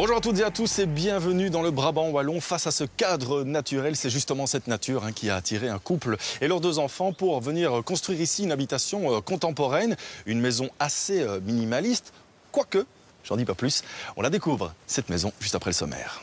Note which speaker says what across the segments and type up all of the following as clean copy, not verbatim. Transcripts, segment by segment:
Speaker 1: Bonjour à toutes et à tous et bienvenue dans le Brabant wallon. Face à ce cadre naturel, c'est justement cette nature qui a attiré un couple et leurs deux enfants pour venir construire ici une habitation contemporaine, une maison assez minimaliste, quoique, j'en dis pas plus, on la découvre, cette maison, juste après le sommaire.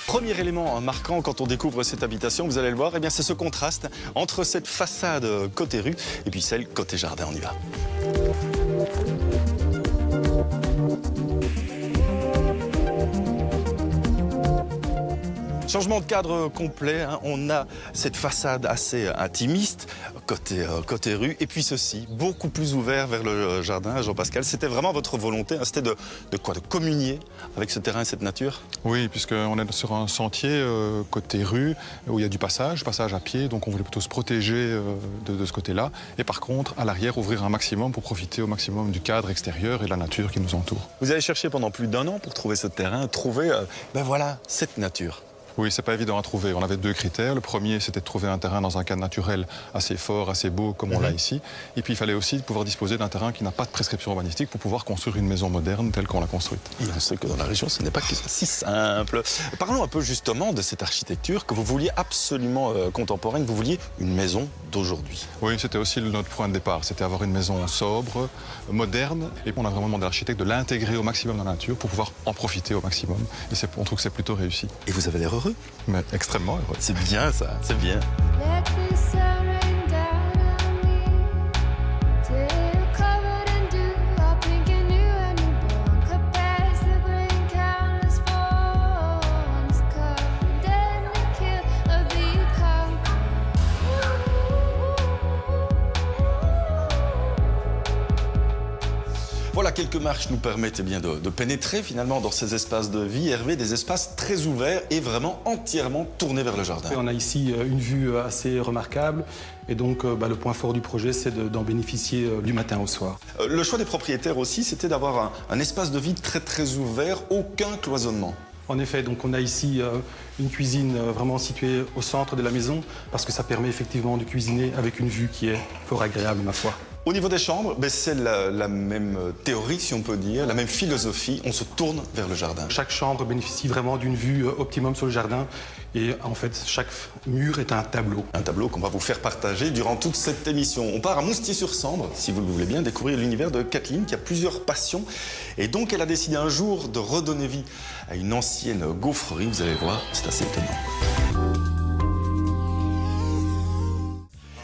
Speaker 1: Premier élément marquant quand on découvre cette habitation, vous allez le voir, eh bien c'est ce contraste entre cette façade côté rue et puis celle côté jardin. On y va. Changement de cadre complet, on a cette façade assez intimiste côté rue et puis ceci, beaucoup plus ouvert vers le jardin. Jean-Pascal, c'était vraiment votre volonté, c'était de communier avec ce terrain et cette nature?
Speaker 2: Oui, puisqu'on est sur un sentier côté rue où il y a du passage à pied, donc on voulait plutôt se protéger de ce côté-là. Et par contre, à l'arrière, ouvrir un maximum pour profiter au maximum du cadre extérieur et de la nature qui nous entoure.
Speaker 1: Vous avez cherché pendant plus d'1 an pour trouver ce terrain, trouver voilà, cette nature.
Speaker 2: Oui, c'est pas évident à trouver. On avait 2 critères. Le premier, c'était de trouver un terrain dans un cadre naturel assez fort, assez beau, comme on l'a ici. Et puis, il fallait aussi pouvoir disposer d'un terrain qui n'a pas de prescription urbanistique pour pouvoir construire une maison moderne telle qu'on l'a construite.
Speaker 1: Et on sait que dans la région, ce n'est pas si simple. Parlons un peu justement de cette architecture que vous vouliez absolument contemporaine. Vous vouliez une maison d'aujourd'hui.
Speaker 2: Oui, c'était aussi notre point de départ. C'était avoir une maison sobre, moderne. Et on a vraiment demandé à l'architecte de l'intégrer au maximum dans la nature pour pouvoir en profiter au maximum. Et on trouve que c'est plutôt réussi.
Speaker 1: Et vous avez l'air heureux?
Speaker 2: Mais extrêmement heureux.
Speaker 1: C'est bien ça, c'est bien. Voilà, quelques marches nous permettent bien de pénétrer finalement dans ces espaces de vie. Hervé, des espaces très ouverts et vraiment entièrement tournés vers le jardin.
Speaker 3: On a ici une vue assez remarquable et donc le point fort du projet, c'est d'en bénéficier du matin au soir.
Speaker 1: Le choix des propriétaires aussi, c'était d'avoir un espace de vie très ouvert, aucun cloisonnement.
Speaker 3: En effet, donc on a ici une cuisine vraiment située au centre de la maison parce que ça permet effectivement de cuisiner avec une vue qui est fort agréable, ma foi.
Speaker 1: Au niveau des chambres, c'est la même théorie, si on peut dire, la même philosophie. On se tourne vers le jardin.
Speaker 3: Chaque chambre bénéficie vraiment d'une vue optimum sur le jardin. Et en fait, chaque mur est un tableau. Un tableau qu'on va vous faire partager durant toute cette émission. On part à Moustier-sur-Sambre, si vous le voulez bien, découvrir l'univers de Kathleen, qui a plusieurs passions. Et donc, elle a décidé un jour de redonner vie à une ancienne gaufrerie. Vous allez voir, c'est assez étonnant.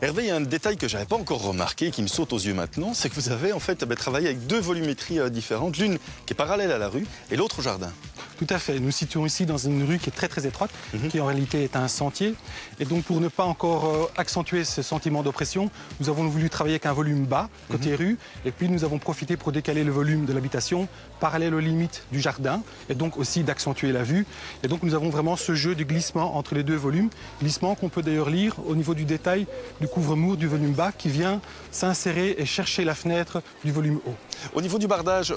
Speaker 3: Hervé, il y a un détail que je n'avais pas encore remarqué et qui me saute aux yeux maintenant, c'est que vous avez en fait travaillé avec 2 volumétries différentes, l'une qui est parallèle à la rue et l'autre au jardin. Tout à fait. Nous situons ici dans une rue qui est très étroite, qui en réalité est un sentier. Et donc pour ne pas encore accentuer ce sentiment d'oppression, nous avons voulu travailler avec un volume bas, côté rue, et puis nous avons profité pour décaler le volume de l'habitation parallèle aux limites du jardin, et donc aussi d'accentuer la vue. Et donc nous avons vraiment ce jeu de glissement entre les 2 volumes, glissement qu'on peut d'ailleurs lire au niveau du détail du couvre-mur du volume bas qui vient s'insérer et chercher la fenêtre du volume haut.
Speaker 1: Au niveau du bardage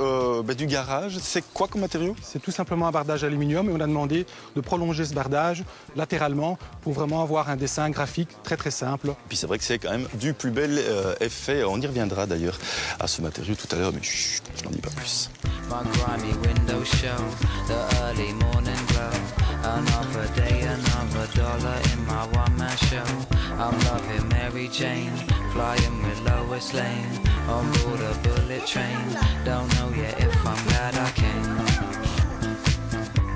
Speaker 1: du garage, c'est quoi comme matériau?
Speaker 3: C'est tout simplement un bardage aluminium et on a demandé de prolonger ce bardage latéralement pour vraiment avoir un dessin graphique très simple.
Speaker 1: Puis c'est vrai que c'est quand même du plus bel effet. On y reviendra d'ailleurs à ce matériau tout à l'heure, mais chut, je n'en dis pas plus.
Speaker 4: Another day, another dollar in my one-man show. I'm loving Mary Jane, flying with Lois Lane, on board a bullet train. Don't know yet if I'm glad I came.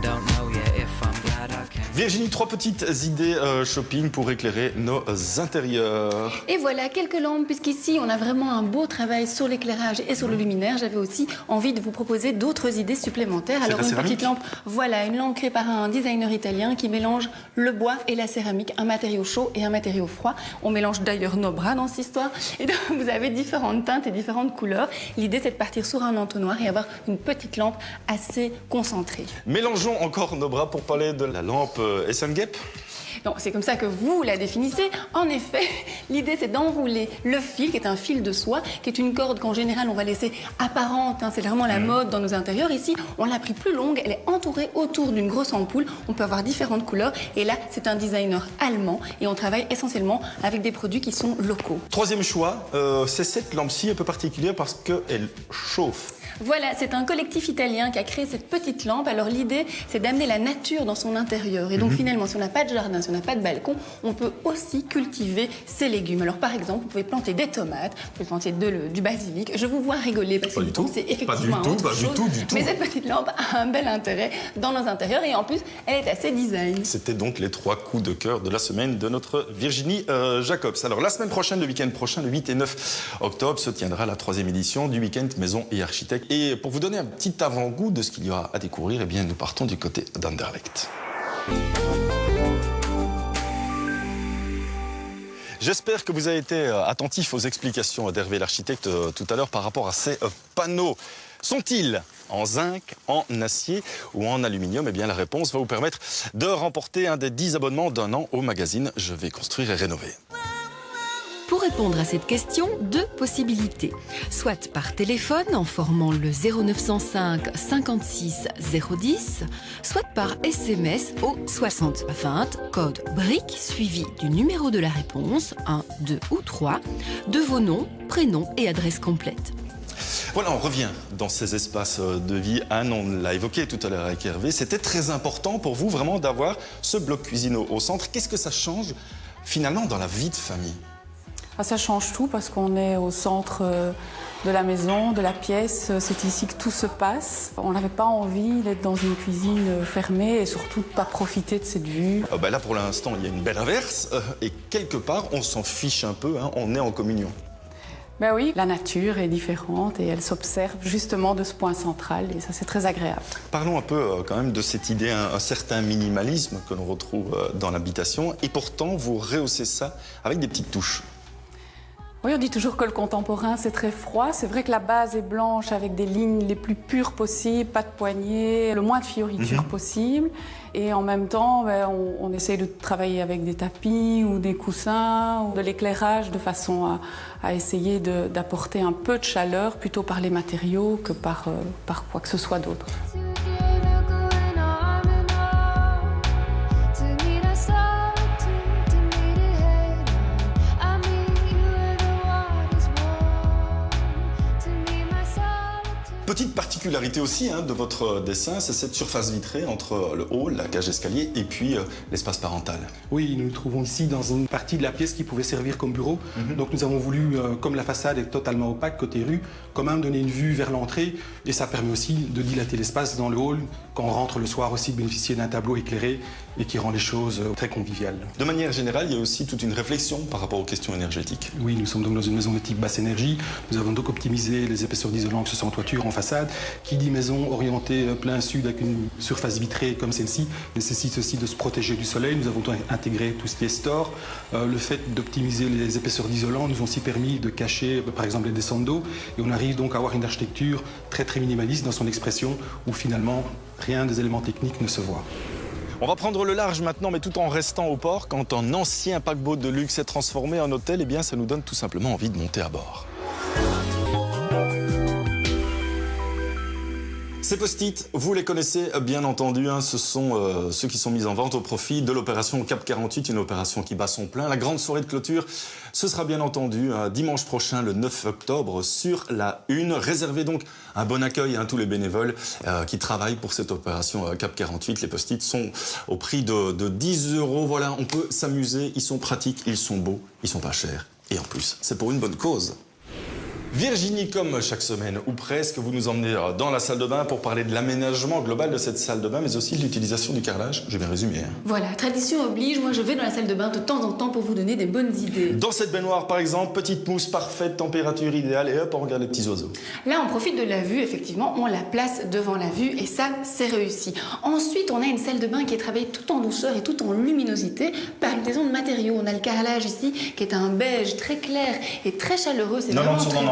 Speaker 4: Don't know yet if I'm glad I came.
Speaker 1: Virginie, 3 petites idées shopping pour éclairer nos intérieurs.
Speaker 5: Et voilà, quelques lampes, puisqu'ici, on a vraiment un beau travail sur l'éclairage et sur le luminaire. J'avais aussi envie de vous proposer d'autres idées supplémentaires. Alors, une petite lampe, voilà, une lampe créée par un designer italien qui mélange le bois et la céramique, un matériau chaud et un matériau froid. On mélange d'ailleurs nos bras dans cette histoire. Et donc, vous avez différentes teintes et différentes couleurs. L'idée, c'est de partir sur un entonnoir et avoir une petite lampe assez concentrée.
Speaker 1: Mélangeons encore nos bras pour parler de la lampe Esengep.
Speaker 5: Non, c'est comme ça que vous la définissez. En effet, l'idée, c'est d'enrouler le fil, qui est un fil de soie, qui est une corde qu'en général, on va laisser apparente. C'est vraiment la mode dans nos intérieurs. Ici, on l'a pris plus longue. Elle est entourée autour d'une grosse ampoule. On peut avoir différentes couleurs. Et là, c'est un designer allemand. Et on travaille essentiellement avec des produits qui sont locaux.
Speaker 1: Troisième choix, c'est cette lampe-ci un peu particulière parce qu'elle chauffe.
Speaker 5: Voilà, c'est un collectif italien qui a créé cette petite lampe. Alors l'idée, c'est d'amener la nature dans son intérieur. Et donc finalement, si on n'a pas de jardin, si on n'a pas de balcon, on peut aussi cultiver ses légumes. Alors par exemple, vous pouvez planter des tomates, vous pouvez planter du basilic. Je vous vois rigoler parce que vous pensez effectivement à autre chose.
Speaker 1: Du tout.
Speaker 5: Mais cette petite lampe a un bel intérêt dans nos intérieurs et en plus, elle est assez design.
Speaker 1: C'était donc les 3 coups de cœur de la semaine de notre Virginie Jacobs. Alors la semaine prochaine, le week-end prochain, le 8 et 9 octobre, se tiendra la 3e édition du week-end Maison et Architecte. Et pour vous donner un petit avant-goût de ce qu'il y aura à découvrir, eh bien, nous partons du côté d'Anderlecht. J'espère que vous avez été attentif aux explications d'Hervé l'architecte tout à l'heure par rapport à ces panneaux. Sont-ils en zinc, en acier ou en aluminium? Eh bien, la réponse va vous permettre de remporter un des 10 abonnements d'1 an au magazine Je vais construire et rénover.
Speaker 6: Pour répondre à cette question, 2 possibilités. Soit par téléphone en formant le 0905 56 010, soit par SMS au 60 20, code BRIC suivi du numéro de la réponse, 1, 2 ou 3, de vos noms, prénoms et adresse complète.
Speaker 1: Voilà, on revient dans ces espaces de vie. Anne, on l'a évoqué tout à l'heure avec Hervé, c'était très important pour vous vraiment d'avoir ce bloc cuisine au centre. Qu'est-ce que ça change finalement dans la vie de famille?
Speaker 7: Ça change tout parce qu'on est au centre de la maison, de la pièce. C'est ici que tout se passe. On n'avait pas envie d'être dans une cuisine fermée et surtout de ne pas profiter de cette vue.
Speaker 1: Là, pour l'instant, il y a une belle inverse. Et quelque part, on s'en fiche un peu, hein, on est en communion.
Speaker 7: Ben oui, la nature est différente et elle s'observe justement de ce point central et ça, c'est très agréable.
Speaker 1: Parlons un peu quand même de cette idée, un certain minimalisme que l'on retrouve dans l'habitation. Et pourtant, vous rehaussez ça avec des petites touches.
Speaker 7: Oui, on dit toujours que le contemporain, c'est très froid. C'est vrai que la base est blanche avec des lignes les plus pures possibles, pas de poignées, le moins de fioritures possible. Et en même temps, on essaye de travailler avec des tapis ou des coussins ou de l'éclairage de façon à essayer d'apporter un peu de chaleur plutôt par les matériaux que par quoi que ce soit d'autre.
Speaker 1: Petite particularité aussi de votre dessin, c'est cette surface vitrée entre le hall, la cage d'escalier et puis l'espace parental.
Speaker 8: Oui, nous nous trouvons ici dans une partie de la pièce qui pouvait servir comme bureau. Donc nous avons voulu, comme la façade est totalement opaque côté rue, quand même donner une vue vers l'entrée et ça permet aussi de dilater l'espace dans le hall quand on rentre le soir aussi, bénéficier d'un tableau éclairé et qui rend les choses très conviviales.
Speaker 1: De manière générale, il y a aussi toute une réflexion par rapport aux questions énergétiques.
Speaker 8: Oui, nous sommes donc dans une maison de type basse énergie. Nous avons donc optimisé les épaisseurs d'isolant que ce soit en toiture, en façade. Qui dit maison orientée plein sud avec une surface vitrée comme celle-ci nécessite aussi de se protéger du soleil. Nous avons intégré tout ce qui est store. Le fait d'optimiser les épaisseurs d'isolant nous ont aussi permis de cacher par exemple les descentes d'eau. Et on arrive donc à avoir une architecture très très minimaliste dans son expression où finalement rien des éléments techniques ne se voit.
Speaker 1: On va prendre le large maintenant, mais tout en restant au port. Quand un ancien paquebot de luxe est transformé en hôtel, eh bien ça nous donne tout simplement envie de monter à bord. Ces post-it, vous les connaissez bien entendu, ce sont ceux qui sont mis en vente au profit de l'opération Cap 48, une opération qui bat son plein. La grande soirée de clôture, ce sera bien entendu dimanche prochain, le 9 octobre, sur la Une. Réservez donc un bon accueil à tous les bénévoles qui travaillent pour cette opération Cap 48. Les post-it sont au prix de 10 €. Voilà, on peut s'amuser, ils sont pratiques, ils sont beaux, ils sont pas chers. Et en plus, c'est pour une bonne cause. Virginie, comme chaque semaine, ou presque, vous nous emmenez dans la salle de bain pour parler de l'aménagement global de cette salle de bain, mais aussi de l'utilisation du carrelage. J'ai bien résumé.
Speaker 5: Voilà, tradition oblige, moi je vais dans la salle de bain de temps en temps pour vous donner des bonnes idées.
Speaker 1: Dans cette baignoire, par exemple, petite mousse parfaite, température idéale, et hop, on regarde les petits oiseaux.
Speaker 5: Là, on profite de la vue, effectivement, on la place devant la vue, et ça, c'est réussi. Ensuite, on a une salle de bain qui est travaillée tout en douceur et tout en luminosité par une maison de matériaux. On a le carrelage ici, qui est un beige très clair et très chaleureux. C'est vraiment très doux.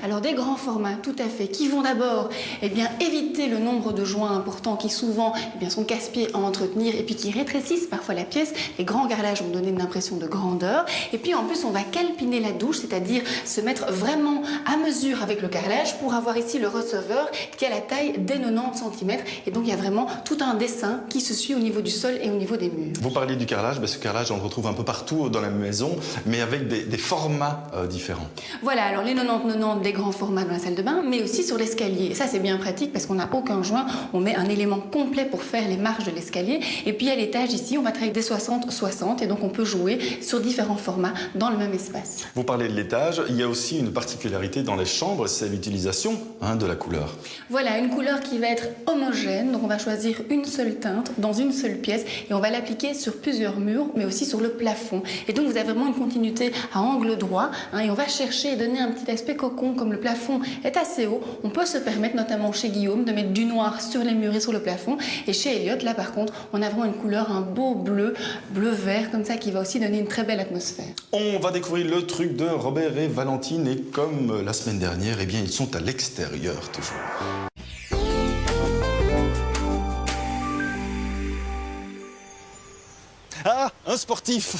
Speaker 5: Alors des grands formats, tout à fait, qui vont d'abord éviter le nombre de joints importants qui souvent sont casse-pieds à entretenir et puis qui rétrécissent parfois la pièce. Les grands carrelages vont donner une impression de grandeur. Et puis en plus, on va calpiner la douche, c'est-à-dire se mettre vraiment à mesure avec le carrelage pour avoir ici le receveur qui a la taille des 90 cm. Et donc il y a vraiment tout un dessin qui se suit au niveau du sol et au niveau des murs.
Speaker 1: Vous parliez du carrelage, ce carrelage on le retrouve un peu partout dans la maison, mais avec des formats différents.
Speaker 5: Voilà, alors les 90 ordonnant des grands formats dans la salle de bain, mais aussi sur l'escalier. Et ça, c'est bien pratique parce qu'on n'a aucun joint. On met un élément complet pour faire les marches de l'escalier. Et puis à l'étage, ici, on va travailler des 60-60 et donc on peut jouer sur différents formats dans le même espace.
Speaker 1: Vous parlez de l'étage, il y a aussi une particularité dans les chambres, c'est l'utilisation de la couleur.
Speaker 5: Voilà, une couleur qui va être homogène. Donc on va choisir une seule teinte dans une seule pièce et on va l'appliquer sur plusieurs murs, mais aussi sur le plafond. Et donc vous avez vraiment une continuité à angle droit et on va chercher et donner un petit aspect cocon. Comme le plafond est assez haut, on peut se permettre, notamment chez Guillaume, de mettre du noir sur les murs et sur le plafond. Et chez Elliot, là par contre, on a vraiment une couleur, un beau bleu-vert comme ça qui va aussi donner une très belle atmosphère.
Speaker 1: On va découvrir le truc de Robert et Valentine et comme la semaine dernière, eh bien ils sont à l'extérieur toujours. Ah, un sportif,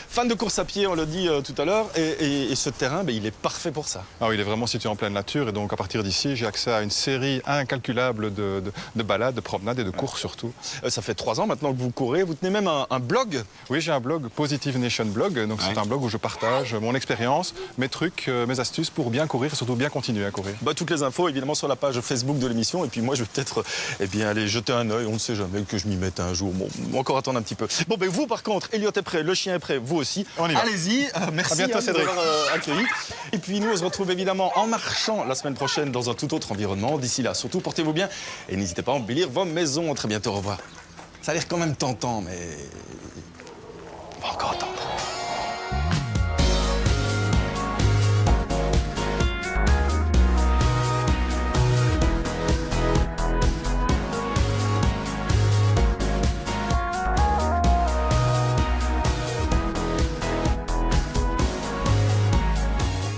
Speaker 1: fan de course à pied, on l'a dit tout à l'heure, et ce terrain, il est parfait pour ça.
Speaker 2: Ah oui, il est vraiment situé en pleine nature et donc à partir d'ici, j'ai accès à une série incalculable de balades, de promenades et de courses surtout.
Speaker 1: Ça fait 3 ans maintenant que vous courez, vous tenez même un blog.
Speaker 2: Oui, j'ai un blog, Positive Nation Blog, donc c'est un blog où je partage mon expérience, mes trucs, mes astuces pour bien courir et surtout bien continuer à courir.
Speaker 1: Toutes les infos évidemment sur la page Facebook de l'émission et puis moi je vais peut-être aller jeter un œil, on ne sait jamais que je m'y mette un jour, encore attendre un petit peu. Bon vous par contre, Elliot est prêt, le chien est prêt, vous aussi. Allez-y, merci
Speaker 2: bientôt, Cédric.
Speaker 1: de m'avoir accueilli. Et puis nous on se retrouve évidemment en marchant la semaine prochaine dans un tout autre environnement. D'ici là, surtout portez-vous bien et n'hésitez pas à embellir vos maisons. Très bientôt, au revoir. Ça a l'air quand même tentant, mais on va encore attendre.